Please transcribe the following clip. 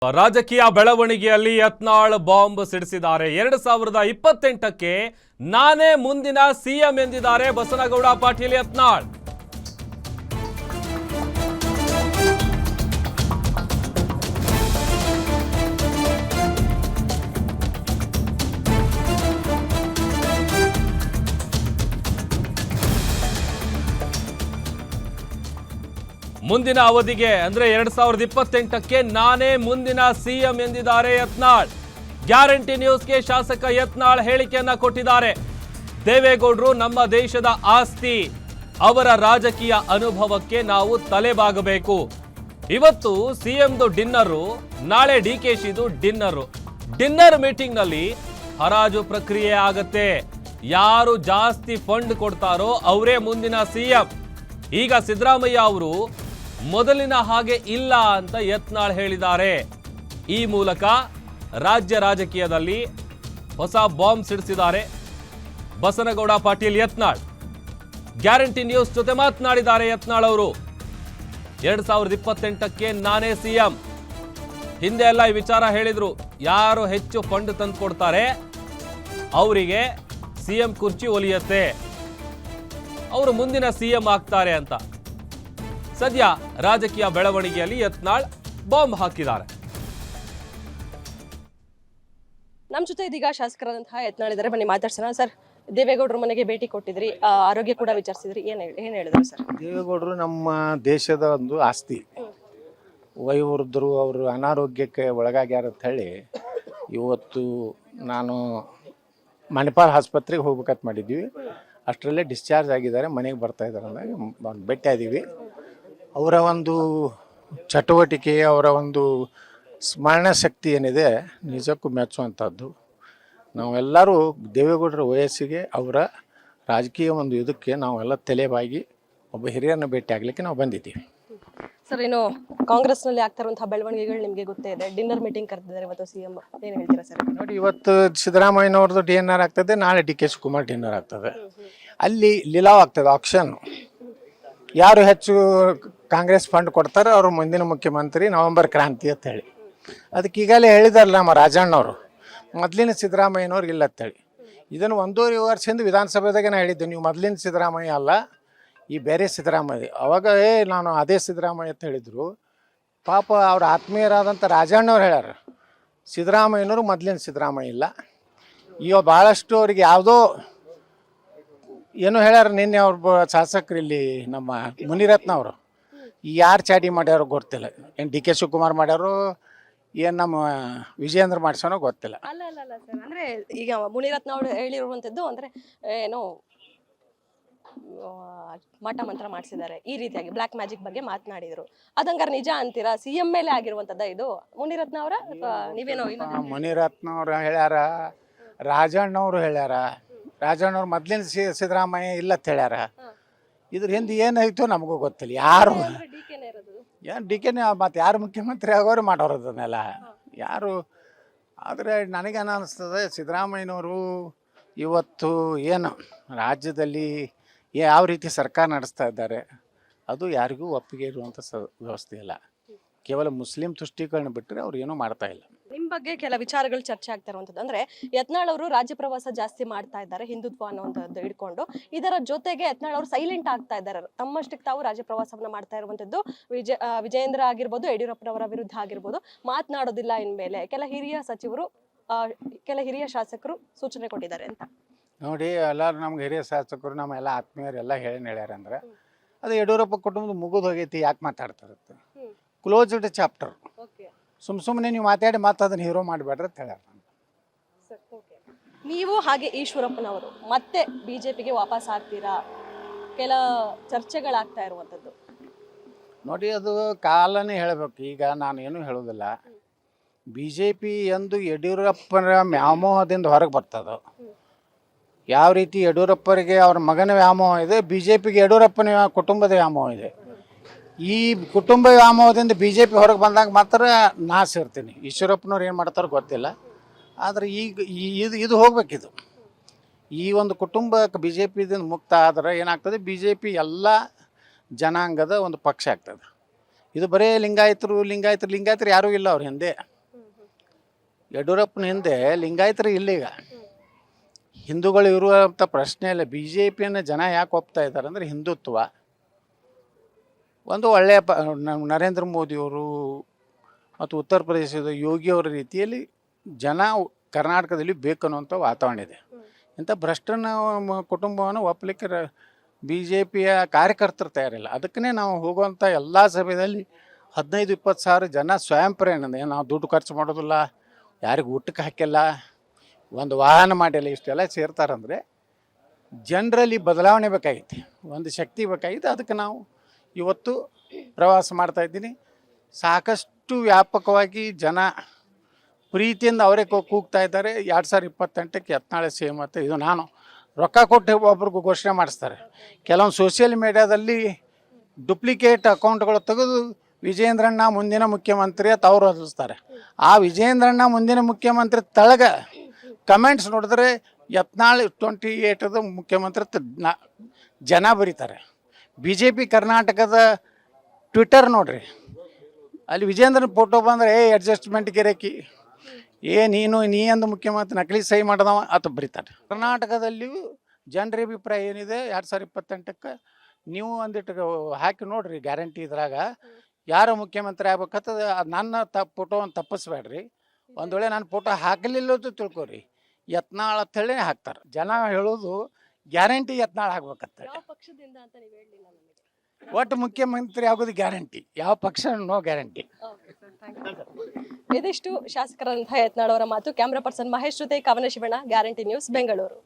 ರಾಜಕೀಯ ಬೆಳವಣಿಗೆಯಲ್ಲಿ ಯತ್ನಾಳ್ ಬಾಂಬ್ ಸಿಡಿಸಿದ್ದಾರೆ. 2028ಕ್ಕೆ ನಾನೇ ಮುಂದಿನ ಸಿಎಂ ಎಂದಿದ್ದಾರೆ ಬಸನಗೌಡ ಪಾಟೀಲ್ ಯತ್ನಾಳ್. ಮುಂದಿನ ಅವಧಿಗೆ ಅಂದ್ರೆ 2028ಕ್ಕೆ ನಾನೇ ಮುಂದಿನ ಸಿಎಂ ಎಂದಿದ್ದಾರೆ ಯತ್ನಾಳ್. ಗ್ಯಾರಂಟಿ ನ್ಯೂಸ್ಗೆ ಶಾಸಕ ಯತ್ನಾಳ್ ಹೇಳಿಕೆಯನ್ನ ಕೊಟ್ಟಿದ್ದಾರೆ. ದೇವೇಗೌಡರು ನಮ್ಮ ದೇಶದ ಆಸ್ತಿ, ಅವರ ರಾಜಕೀಯ ಅನುಭವಕ್ಕೆ ನಾವು ತಲೆಬಾಗಬೇಕು. ಇವತ್ತು ಸಿಎಂದು ಡಿನ್ನರು, ನಾಳೆ ಡಿಕೆಶಿದು ಡಿನ್ನರು. ಡಿನ್ನರ್ ಮೀಟಿಂಗ್ ನಲ್ಲಿ ಹರಾಜು ಪ್ರಕ್ರಿಯೆ ಆಗತ್ತೆ. ಯಾರು ಜಾಸ್ತಿ ಫಂಡ್ ಕೊಡ್ತಾರೋ ಅವರೇ ಮುಂದಿನ ಸಿಎಂ. ಈಗ ಸಿದ್ದರಾಮಯ್ಯ ಅವರು ಮೊದಲಿನ ಹಾಗೆ ಇಲ್ಲ ಅಂತ ಯತ್ನಾಳ್ ಹೇಳಿದ್ದಾರೆ. ಈ ಮೂಲಕ ರಾಜ್ಯ ರಾಜಕೀಯದಲ್ಲಿ ಹೊಸ ಬಾಂಬ್ ಸಿಡಿಸಿದ್ದಾರೆ ಬಸನಗೌಡ ಪಾಟೀಲ್ ಯತ್ನಾಳ್. ಗ್ಯಾರಂಟಿ ನ್ಯೂಸ್ ಜೊತೆ ಮಾತನಾಡಿದ್ದಾರೆ ಯತ್ನಾಳ್ ಅವರು. 2028ಕ್ಕೆ ನಾನೇ ಸಿಎಂ. ಹಿಂದೆ ಎಲ್ಲ ಈ ವಿಚಾರ ಹೇಳಿದ್ರು, ಯಾರು ಹೆಚ್ಚು ಫಂಡ್ ತಂದು ಕೊಡ್ತಾರೆ ಅವರಿಗೆ ಸಿಎಂ ಕುರ್ಚಿ ಒಲಿಯತ್ತೆ, ಅವರು ಮುಂದಿನ ಸಿಎಂ ಆಗ್ತಾರೆ ಅಂತ. ಸದ್ಯ ರಾಜಕೀಯ ಬೆಳವಣಿಗೆಯಲ್ಲಿ ಯತ್ನಾಳ್ ಬಾಂಬ್ ಹಾಕಿದ್ದಾರೆ. ನಮ್ಮ ಜೊತೆ ಇದೀಗ ಶಾಸಕರಾದಂತಹ ಯತ್ನಾಳ್ ಇದ್ದಾರೆ, ಬನ್ನಿ ಮಾತಾಡ್ಸೋಣ. ಸರ್, ದೇವೇಗೌಡರ ಮನೆಗೆ ಭೇಟಿ ಕೊಟ್ಟಿದ್ರಿ, ಆರೋಗ್ಯ ಕೂಡ ವಿಚಾರಿಸಿದ್ರಿ, ಏನ್ ಹೇಳಿದ್ರು ಸರ್? ದೇವೇಗೌಡರು ನಮ್ಮ ದೇಶದ ಒಂದು ಆಸ್ತಿ. ವಯೋವೃದ್ಧರು ಅವರು ಅನಾರೋಗ್ಯಕ್ಕೆ ಒಳಗಾಗ್ಯಾರ ಅಂತ ಹೇಳಿ ಇವತ್ತು ನಾನು ಮಣಿಪಾಲ್ ಆಸ್ಪತ್ರೆಗೆ ಹೋಗ್ಬೇಕಂತ ಮಾಡಿದ್ವಿ. ಅಷ್ಟರಲ್ಲೇ ಡಿಸ್ಚಾರ್ಜ್ ಆಗಿದ್ದಾರೆ, ಮನೆಗೆ ಬರ್ತಾ ಇದ್ದಾರೆ ಅಂದಾಗ ಭೇಟಿ ಆಗಿದ್ದೀವಿ. ಅವರ ಒಂದು ಚಟುವಟಿಕೆ, ಅವರ ಒಂದು ಸ್ಮರಣ ಶಕ್ತಿ ಏನಿದೆ ನಿಜಕ್ಕೂ ಮೆಚ್ಚುವಂಥದ್ದು. ನಾವೆಲ್ಲರೂ ದೇವೇಗೌಡರ ವಯಸ್ಸಿಗೆ, ಅವರ ರಾಜಕೀಯ ಒಂದು ಇದಕ್ಕೆ ನಾವೆಲ್ಲ ತಲೆಬಾಗಿ ಒಬ್ಬ ಹಿರಿಯರನ್ನ ಭೇಟಿ ಆಗಲಿಕ್ಕೆ ನಾವು ಬಂದಿದ್ದೀವಿ. ಸರ್, ಏನು ಕಾಂಗ್ರೆಸ್ನಲ್ಲಿ ಆಗ್ತಾ ಇರುವಂತಹ ಬೆಳವಣಿಗೆಗಳು ನಿಮಗೆ ಗೊತ್ತೇ ಇದೆ. ಡಿನ್ನರ್ ಮೀಟಿಂಗ್ ಕರೆದಿದ್ದಾರೆ ಇವತ್ತು ಸಿಎಂ, ಏನು ಹೇಳ್ತೀರಾ ಸರ್? ನೋಡಿ, ಇವತ್ತು ಸಿದ್ದರಾಮಯ್ಯನವ್ರದ್ದು ಡಿನ್ನರ್ ಆಗ್ತದೆ, ನಾಳೆ ಡಿ ಕೆ ಶಿವಕುಮಾರ್ ಡಿನ್ನರ್ ಆಗ್ತದೆ. ಅಲ್ಲಿ ಲಿಲಾವ್ ಆಗ್ತದೆ, ಆಕ್ಷನ್. ಯಾರು ಹೆಚ್ಚು ಕಾಂಗ್ರೆಸ್ ಫಂಡ್ ಕೊಡ್ತಾರೆ ಅವರು ಮುಂದಿನ ಮುಖ್ಯಮಂತ್ರಿ, ನವೆಂಬರ್ ಕ್ರಾಂತಿ ಅಂತ ಹೇಳಿ. ಅದಕ್ಕೆ ಈಗಲೇ ಹೇಳಿದಾರಲ್ಲ ನಮ್ಮ ರಾಜಣ್ಣವರು, ಮೊದಲಿನ ಸಿದ್ದರಾಮಯ್ಯನವ್ರು ಇಲ್ಲ ಅಂತೇಳಿ. ಇದನ್ನು 1.5 ವರ್ಷದಿಂದ ವಿಧಾನಸಭೆದಾಗೆ ನಾನು ಹೇಳಿದ್ದೆ, ನೀವು ಮೊದಲಿನ ಸಿದ್ದರಾಮಯ್ಯ ಅಲ್ಲ, ಈ ಬೇರೆ ಸಿದ್ದರಾಮಯ್ಯ. ಅವಾಗ ನಾನು ಅದೇ ಸಿದ್ದರಾಮಯ್ಯ ಅಂತ ಹೇಳಿದರು. ಪಾಪ ಅವ್ರ ಆತ್ಮೀಯರಾದಂಥ ರಾಜಣ್ಣವ್ರು ಹೇಳ್ಯಾರ, ಸಿದ್ದರಾಮಯ್ಯನವರು ಮೊದಲಿನ ಸಿದ್ದರಾಮಯ್ಯ ಇಲ್ಲ. ಈಗ ಭಾಳಷ್ಟು ಅವ್ರಿಗೆ ಯಾವುದೋ ಏನೋ ಹೇಳ್ಯಾರ. ನಿನ್ನೆ ಅವ್ರ ಶಾಸಕರು ಇಲ್ಲಿ ನಮ್ಮ ಮುನಿರತ್ನ ಅವರು ಯಾರು ಚಾಟಿ ಮಾಡ್ಯಾರೋ ಗೊತ್ತಿಲ್ಲ. ಏನು ಡಿ ಕೆ ಶಿವಕುಮಾರ್ ಮಾಡ್ಯಾರೋ, ಏನು ನಮ್ಮ ವಿಜಯೇಂದ್ರ ಮಾಡಿಸೋನೋ ಗೊತ್ತಿಲ್ಲ. ಅಲ್ಲ ಸರ್, ಅಂದ್ರೆ ಈಗ ಮುನಿರತ್ನ ಅವರು ಹೇಳಿರುವಂತದ್ದು ಅಂದ್ರೆ ಏನೋ ಮಠ ಮಂತ್ರ ಮಾಡಿಸಿದ್ದಾರೆ, ಈ ರೀತಿಯಾಗಿ ಬ್ಲಾಕ್ ಮ್ಯಾಜಿಕ್ ಬಗ್ಗೆ ಮಾತನಾಡಿದ್ರು. ಅದಂಗಾರ ನಿಜ ಅಂತೀರಾ? ಸಿಎಂ ಮೇಲೆ ಆಗಿರುವಂತದ್ದ ಇದು? ಮುನಿರತ್ನ ಅವರ ನೀವೇನೋ? ಮುನಿರತ್ನ ಅವ್ರು ಹೇಳ್ಯಾರ, ರಾಜಣ್ಣವ್ರು ಹೇಳ್ಯಾರ. ರಾಜಣ್ಣವ್ರು ಮೊದ್ಲಿನ ಸಿದ್ದರಾಮಯ್ಯ ಇಲ್ಲ ಅಂತ ಹೇಳ್ಯಾರ. ಇದ್ರ ಹಿಂದೆ ಏನಾಯ್ತು ನಮಗೂ ಗೊತ್ತಿಲ್ಲ. ಯಾರು ಏನು ಡಿ ಕೆನೇ ಮತ್ತು ಯಾರು ಮುಖ್ಯಮಂತ್ರಿ ಆಗೋರು ಮಾಡೋರು ಅದನ್ನೆಲ್ಲ ಯಾರು. ಆದರೆ ನನಗೇನು ಅನ್ನಿಸ್ತದೆ, ಸಿದ್ದರಾಮಯ್ಯನವರು ಇವತ್ತು ಏನು ರಾಜ್ಯದಲ್ಲಿ ಯಾವ ರೀತಿ ಸರ್ಕಾರ ನಡೆಸ್ತಾ ಇದ್ದಾರೆ ಅದು ಯಾರಿಗೂ ಒಪ್ಪಿಗೆ ಇರುವಂಥ ವ್ಯವಸ್ಥೆ ಇಲ್ಲ. ಕೇವಲ ಮುಸ್ಲಿಂ ತುಷ್ಟೀಕರಣ ಬಿಟ್ಟರೆ ಅವ್ರು ಏನೂ ಮಾಡ್ತಾ ಇಲ್ಲ. ನಿಮ್ಮ ಬಗ್ಗೆ ಕೆಲ ವಿಚಾರಗಳು ಚರ್ಚೆ ಆಗ್ತಾ ಇರುವಂಥದ್ದು ಅಂದ್ರೆ, ಯತ್ನಾಳ್ ಅವರು ರಾಜ್ಯ ಪ್ರವಾಸ ಜಾಸ್ತಿ ಮಾಡ್ತಾ ಇದ್ದಾರೆ, ಹಿಂದುತ್ವ ಅನ್ನುವಂಥದ್ದು ಇಟ್ಕೊಂಡು. ಇದರ ಜೊತೆಗೆ ಯತ್ನಾಳ್ ಅವರು ಸೈಲೆಂಟ್ ಆಗ್ತಾ ಇದ್ದಾರೆ, ತಮ್ಮಷ್ಟಕ್ಕೆ ತಾವು ರಾಜ್ಯ ಪ್ರವಾಸವನ್ನ ಮಾಡ್ತಾ ಇರುವಂಥದ್ದು. ವಿಜಯೇಂದ್ರ ಆಗಿರ್ಬೋದು, ಯಡಿಯೂರಪ್ಪನವರ ವಿರುದ್ಧ ಆಗಿರ್ಬೋದು, ಮಾತನಾಡೋದಿಲ್ಲ ಇನ್ಮೇಲೆ ಕೆಲ ಹಿರಿಯ ಸಚಿವರು, ಕೆಲ ಹಿರಿಯ ಶಾಸಕರು ಸೂಚನೆ ಕೊಟ್ಟಿದ್ದಾರೆ ಅಂತ. ನೋಡಿ, ಎಲ್ಲರೂ ನಮ್ಗೆ ಹಿರಿಯ ಶಾಸಕರು, ನಮ್ಮೆಲ್ಲ ಆತ್ಮೀಯರೆಲ್ಲ ಹೇಳ್ಯಾರ ಅಂದ್ರೆ ಅದು ಯಡಿಯೂರಪ್ಪ ಕುಟುಂಬದ ಮುಗಿದು ಹೋಗೈತಿ, ಯಾಕೆ ಮಾತಾಡ್ತಾರತ್ತೆ? Closed chapter. ಸುಮ್ಮನೆ ನೀವು ಮಾತಾಡಿ ಮತ್ತೆ ಅದನ್ನ ಹೀರೋ ಮಾಡಿಬೇಡ್ರಿ ಅಂತ ಹೇಳ್ಯಾರ. ನೀವು ಹಾಗೆ ಈಶ್ವರಪ್ಪನವರು ಮತ್ತೆ ಬಿಜೆಪಿಗೆ ವಾಪಸ್ ಆಗ್ತೀರಾ? ಕೆಲ ಚರ್ಚೆಗಳಾಗ್ತಾ ಇರುವಂಥದ್ದು. ನೋಡಿ, ಅದು ಕಾಲನೇ ಹೇಳಬೇಕು. ಈಗ ನಾನು ಏನೂ ಹೇಳೋದಿಲ್ಲ. BJP ಎಂದು ಯಡಿಯೂರಪ್ಪನ ವ್ಯಾಮೋಹದಿಂದ ಹೊರಗೆ ಬರ್ತದೆ. ಯಾವ ರೀತಿ ಯಡಿಯೂರಪ್ಪರಿಗೆ ಅವ್ರ ಮಗನ ವ್ಯಾಮೋಹ ಇದೆ, BJPಗೆ ಯಡಿಯೂರಪ್ಪನ ಕುಟುಂಬದ ವ್ಯಾಮೋಹ ಇದೆ. ಈ ಕುಟುಂಬ ವ್ಯಾಮೋಹದಿಂದ BJP ಹೊರಗೆ ಬಂದಾಗ ಮಾತ್ರ ನಾ ಸೇರ್ತೀನಿ. ಈಶ್ವರಪ್ಪನವ್ರು ಏನು ಮಾಡ್ತಾರೋ ಗೊತ್ತಿಲ್ಲ. ಆದರೆ ಈಗ ಇದು ಹೋಗ್ಬೇಕಿದು. ಈ ಒಂದು ಕುಟುಂಬಕ್ಕೆ BJPದಿಂದ ಮುಕ್ತ ಆದರೆ ಏನಾಗ್ತದೆ, BJP ಎಲ್ಲ ಜನಾಂಗದ ಒಂದು ಪಕ್ಷ ಆಗ್ತದೆ. ಇದು ಬರೇ ಲಿಂಗಾಯತರು ಯಾರೂ ಇಲ್ಲ ಅವ್ರ ಹಿಂದೆ. ಯಡಿಯೂರಪ್ಪನ ಹಿಂದೆ ಲಿಂಗಾಯತರು ಇಲ್ಲೀಗ ಹಿಂದೂಗಳು ಇರುವಂಥ ಪ್ರಶ್ನೆ ಇಲ್ಲ. ಬಿ ಜೆ ಪಿಯನ್ನು ಜನ ಯಾಕೆ ಒಪ್ತಾ ಇದ್ದಾರೆ ಅಂದರೆ ಹಿಂದುತ್ವ ಒಂದು ಒಳ್ಳೆಯ ನರೇಂದ್ರ ಮೋದಿಯವರು ಮತ್ತು ಉತ್ತರ ಪ್ರದೇಶದ ಯೋಗಿಯವರ ರೀತಿಯಲ್ಲಿ ಜನ ಕರ್ನಾಟಕದಲ್ಲಿ ಬೇಕನ್ನುವಂಥ ವಾತಾವರಣ ಇದೆ. ಇಂಥ ಭ್ರಷ್ಟನ ಕುಟುಂಬವನ್ನು ಒಪ್ಪಲಿಕ್ಕೆ ಬಿ ಜೆ ಪಿಯ ಕಾರ್ಯಕರ್ತರು ತಯಾರಿಲ್ಲ. ಅದಕ್ಕೇ ನಾವು ಹೋಗುವಂಥ ಎಲ್ಲ ಸಭೆಯಲ್ಲಿ 15-20 ಸಾವಿರ ಜನ ಸ್ವಯಂ ಪ್ರೇರಣೆ, ನಾವು ದುಡ್ಡು ಖರ್ಚು ಮಾಡೋದಿಲ್ಲ, ಯಾರಿಗೂ ಊಟಕ್ಕೆ ಹಾಕಿಲ್ಲ, ಒಂದು ವಾಹನ ಮಾಡಿಲ್ಲ, ಇಷ್ಟೆಲ್ಲ ಸೇರ್ತಾರಂದರೆ ಜನರಲ್ಲಿ ಬದಲಾವಣೆ ಬೇಕಾಗಿತ್ತು, ಒಂದು ಶಕ್ತಿ ಬೇಕಾಗಿತ್ತು. ಅದಕ್ಕೆ ನಾವು ಇವತ್ತು ಪ್ರವಾಸ ಮಾಡ್ತಾಯಿದ್ದೀನಿ. ಸಾಕಷ್ಟು ವ್ಯಾಪಕವಾಗಿ ಜನ ಪ್ರೀತಿಯಿಂದ ಅವರೇ ಕೂಗ್ತಾ ಇದ್ದಾರೆ. 2028ಕ್ಕೆ ಯತ್ನಾಳ CM ಅಂತ. ಇದು ನಾನು ರೊಕ್ಕ ಕೊಟ್ಟು ಒಬ್ರಿಗೂ ಘೋಷಣೆ ಮಾಡಿಸ್ತಾರೆ. ಕೆಲವೊಂದು ಸೋಷಿಯಲ್ ಮೀಡಿಯಾದಲ್ಲಿ ಡುಪ್ಲಿಕೇಟ್ ಅಕೌಂಟ್ಗಳು ತೆಗೆದು ವಿಜೇಂದ್ರಣ್ಣ ಮುಂದಿನ ಮುಖ್ಯಮಂತ್ರಿ ಅಂತ ಅವರು ಅನಿಸ್ತಾರೆ. ಆ ವಿಜೇಂದ್ರಣ್ಣ ಮುಂದಿನ ಮುಖ್ಯಮಂತ್ರಿ ತಳಗ ಕಮೆಂಟ್ಸ್ ನೋಡಿದ್ರೆ ಯತ್ನಾಳ್ 28ದ ಮುಖ್ಯಮಂತ್ರಿ ಜನ ಬರೀತಾರೆ. BJP ಕರ್ನಾಟಕದ ಟ್ವಿಟರ್ ನೋಡ್ರಿ, ಅಲ್ಲಿ ವಿಜೇಂದ್ರನ ಫೋಟೋ ಬಂದರೆ ಅಡ್ಜಸ್ಟ್ಮೆಂಟ್ ಗಿರಕಿ, ನೀ ಅಂದು ಮುಖ್ಯಮಂತ್ರಿ ನಕಲಿ ಸಹಿ ಮಾಡಿದವ ಅಂತ ಬರೀತಾರೆ. ಕರ್ನಾಟಕದಲ್ಲಿಯೂ ಜನರ ಅಭಿಪ್ರಾಯ ಏನಿದೆ 2028ಕ್ಕೆ ನೀವು ಒಂದಿಟ್ಟು ಹಾಕಿ ನೋಡ್ರಿ ಗ್ಯಾರಂಟಿ. ಇದ್ರಾಗ ಯಾರು ಮುಖ್ಯಮಂತ್ರಿ ಆಗ್ಬೇಕಂತದ ನನ್ನ ಫೋಟೋವನ್ನು ತಪ್ಪಿಸ್ಬೇಡ್ರಿ. ಒಂದು ವೇಳೆ ನನ್ನ ಫೋಟೋ ಹಾಕಲಿಲ್ಲ ಅಂತ ತಿಳ್ಕೊರಿ, ಯತ್ನಾಳ್ ಅಂತೇಳಿ ಹಾಕ್ತಾರೆ. ಜನ ಹೇಳೋದು ಗ್ಯಾರಂಟಿ ಯತ್ನಾಳ್ ಆಗ್ಬೇಕಂತ. ಒಟ್ಟು ಮುಖ್ಯಮಂತ್ರಿ ಆಗೋದು ಗ್ಯಾರಂಟಿ, ಯಾವ ಪಕ್ಷ ನೋ ಗ್ಯಾರಂಟಿ. ಇದಿಷ್ಟು ಶಾಸಕರಂತಹ ಯತ್ನಾಳ್ ಅವರ ಮಾತು. ಕ್ಯಾಮ್ರಾ ಪರ್ಸನ್ ಮಹೇಶ್ ಜೊತೆ ಕವನ ಶಿವಣ್ಣ, ಗ್ಯಾರಂಟಿ ನ್ಯೂಸ್, ಬೆಂಗಳೂರು.